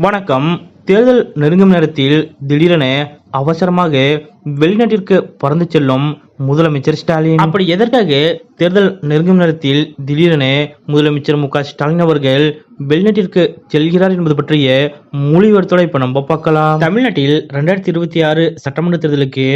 வணக்கம். தேர்தல் நெருங்கும் நேரத்தில் திடீரென அவசரமாக வெளிநாட்டிற்கு பறந்து செல்லும் முதலமைச்சர் ஸ்டாலின். அப்படி எதற்காக தேர்தல் நெருங்கும் நேரத்தில் திடீரென முதலமைச்சர் மு க ஸ்டாலின் அவர்கள் வெளிநாட்டிற்கு செல்கிறார் என்பது பற்றிய முழு விவரத்தோட இப்ப நம்ம பார்க்கலாம். தமிழ்நாட்டில் 2026 சட்டமன்ற தேர்தலுக்கு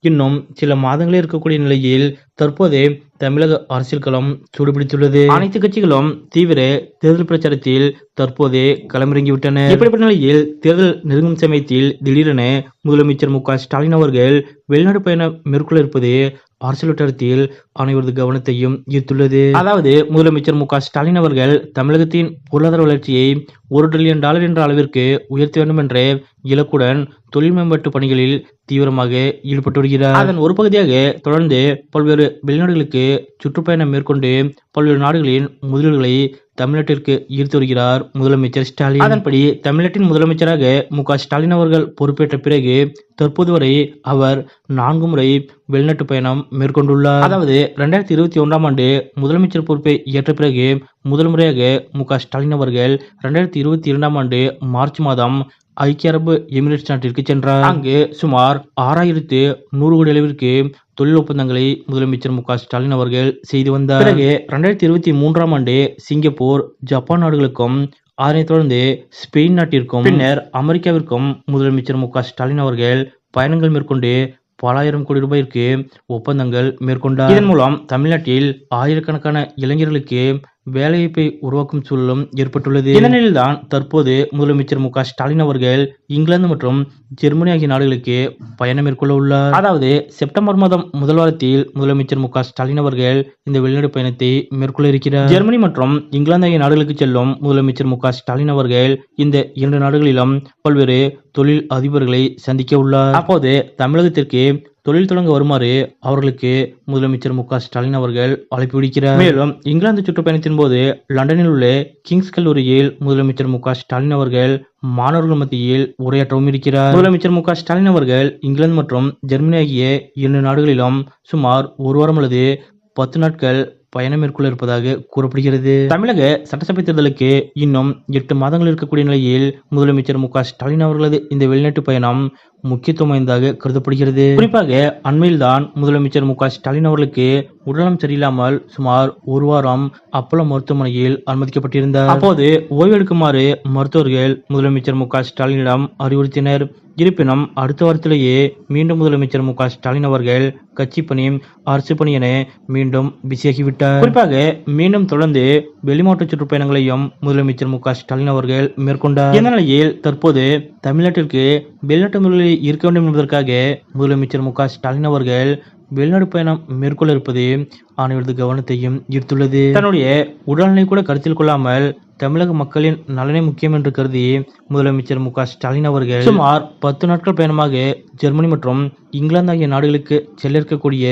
இன்னும் சில மாதங்களே இருக்கக்கூடிய நிலையில் தற்போது தமிழக அரசியல் களம் சூடுபிடித்துள்ளது. அனைத்து கட்சிகளும் தீவிர தேர்தல் பிரச்சாரத்தில் தற்போது களமிறங்கிவிட்டன. இப்படிப்பட்ட நிலையில் தேர்தல் நெருங்கும் சமயத்தில் திடீரென முதலமைச்சர் மு க ஸ்டாலின் அவர்கள் வெளிநாடு பயணம் மேற்கொள்ள இருப்பது அரசியல் வட்டாரத்தில் அனைவரது கவனத்தையும் ஈர்த்துள்ளது. அதாவது முதலமைச்சர் மு க ஸ்டாலின் அவர்கள் தமிழகத்தின் பொருளாதார வளர்ச்சியை $1 டிரில்லியன் என்ற அளவிற்கு உயர்த்த வேண்டும் என்ற இலக்குடன் தொழில் மேம்பாட்டு பணிகளில் தீவிரமாக ஈடுபட்டு வருகிறார். அதன் ஒரு பகுதியாக தொடர்ந்து பல்வேறு வெளிநாடுகளுக்கு சுற்றுப்பயணம் மேற்கொண்டு பல்வேறு நாடுகளின் முதலீடுகளை தமிழ்நாட்டிற்கு ஈர்த்து வருகிறார் முதலமைச்சர் ஸ்டாலின். அதன்படி தமிழ்நாட்டின் முதலமைச்சராக மு க ஸ்டாலின் அவர்கள் பொறுப்பேற்ற பிறகு தற்போது வரை அவர் 4 முறை வெளிநாட்டு பயணம் மேற்கொண்டுள்ளார். அதாவது 2021ஆம் ஆண்டு முதலமைச்சர் பொறுப்பை ஏற்ற பிறகு முதல் முறையாக மு க ஸ்டாலின் அவர்கள் 2022ஆம் ஆண்டு மார்ச் மாதம் ஐக்கிய அரபு எமிரேட்ஸ் நாட்டிற்கு சென்றார். அங்கு சுமார் 6100 கோடி அளவிற்கு தொழில் ஒப்பந்தங்களை முதலமைச்சர் மு க ஸ்டாலின் அவர்கள் செய்து வந்தார். பிறகு 2023ஆம் ஆண்டு சிங்கப்பூர், ஜப்பான் நாடுகளுக்கும், அதனைத் தொடர்ந்து ஸ்பெயின் நாட்டிற்கும், பின்னர் அமெரிக்காவிற்கும் முதலமைச்சர் மு க ஸ்டாலின் அவர்கள் பயணங்கள் மேற்கொண்டு பல ஆயிரம் கோடி ரூபாய்க்கு ஒப்பந்தங்கள் மேற்கொண்டார். இதன் மூலம் தமிழ்நாட்டில் ஆயிரக்கணக்கான இளைஞர்களுக்கு வேலைவாய்ப்பை உருவாக்கும் சூழலும் ஏற்பட்டுள்ளது. இந்த நிலையில்தான் தற்போது முதலமைச்சர் மு க ஸ்டாலின் அவர்கள் இங்கிலாந்து மற்றும் ஜெர்மனி ஆகிய நாடுகளுக்கு பயணம் மேற்கொள்ள உள்ளார். அதாவது செப்டம்பர் மாதம் முதல் வாரத்தில் முதலமைச்சர் மு க ஸ்டாலின் அவர்கள் இந்த வெளிநாடு பயணத்தை மேற்கொள்ள இருக்கிறார். ஜெர்மனி மற்றும் இங்கிலாந்து ஆகிய நாடுகளுக்கு செல்லும் முதலமைச்சர் மு க ஸ்டாலின் அவர்கள் இந்த 2 நாடுகளிலும் பல்வேறு தொழில் அதிபர்களை சந்திக்க உள்ளார். அப்போது தமிழகத்திற்கு தொழில் தொடங்க வருமாறு அவர்களுக்கு முதலமைச்சர் மு க ஸ்டாலின் அவர்கள் அழைப்பு விடுக்கிறார். மேலும் இங்கிலாந்து சுற்றுப்பயணத்தின் போது லண்டனில் உள்ள கிங்ஸ் கல்லூரியில் முதலமைச்சர் மு க ஸ்டாலின் அவர்கள் மாணவர்கள் மத்தியில் உரையாற்றவும் இருக்கிறார். முதலமைச்சர் மு க ஸ்டாலின் அவர்கள் இங்கிலாந்து மற்றும் ஜெர்மனி ஆகிய 2 நாடுகளிலும் சுமார் 1 வாரம் அல்லது 10 நாட்கள் பயணம் மேற்கொள்ள இருப்பதாக கூறப்படுகிறது. தமிழக சட்டசபை தேர்தலுக்கு இன்னும் 8 மாதங்கள் இருக்கக்கூடிய நிலையில் முதலமைச்சர் மு க ஸ்டாலின் அவர்களது இந்த வெளிநாட்டு பயணம் முக்கியத்துவம் வாய்ந்ததாக கருதப்படுகிறது. குறிப்பாக அண்மையில்தான் முதலமைச்சர் மு க ஸ்டாலின் அவர்களுக்கு உடல்நலம் சரியில்லாமல் சுமார் 1 வாரம் அப்போலோ மருத்துவமனையில் அனுமதிக்கப்பட்டிருந்தார். அப்போது ஓய்வு எடுக்குமாறு மருத்துவர்கள் முதலமைச்சர் மு க ஸ்டாலினிடம் அறிவுறுத்தினர். இருப்பினும் அடுத்த வாரத்திலேயே மீண்டும் முதலமைச்சர் மு க ஸ்டாலின் அவர்கள் கட்சி பணி, அரசு பணி என மீண்டும் பிஸியாகிவிட்டார். குறிப்பாக மீண்டும் தொடர்ந்து வெளிமாவட்ட சுற்றுப்பயணங்களையும் முதலமைச்சர் மு க ஸ்டாலின் அவர்கள் மேற்கொண்டார். இந்த நிலையில் தற்போது தமிழ்நாட்டிற்கு வெளிநாட்டு முதலீடு ஈர்க்க வேண்டும் என்பதற்காக முதலமைச்சர் மு க ஸ்டாலின் அவர்கள் வெளிநாடு பயணம் மேற்கொள்ள இருப்பது அனைவரது கவனத்தையும் ஈர்த்துள்ளது. தன்னுடைய உடல்நிலை கூட கருத்தில் கொள்ளாமல் தமிழக மக்களின் நலனை முக்கியம் என்று கருதி முதலமைச்சர் மு க ஸ்டாலின் அவர்கள் சுமார் 10 நாட்கள் பயணமாக ஜெர்மனி மற்றும் இங்கிலாந்து ஆகிய நாடுகளுக்கு செல்ல இருக்கக்கூடிய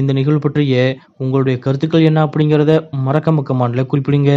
இந்த நிகழ்வு பற்றிய உங்களுடைய கருத்துக்கள் என்ன அப்படிங்கிறத மறக்காம கமெண்ட்ல குறிப்பிடுங்க.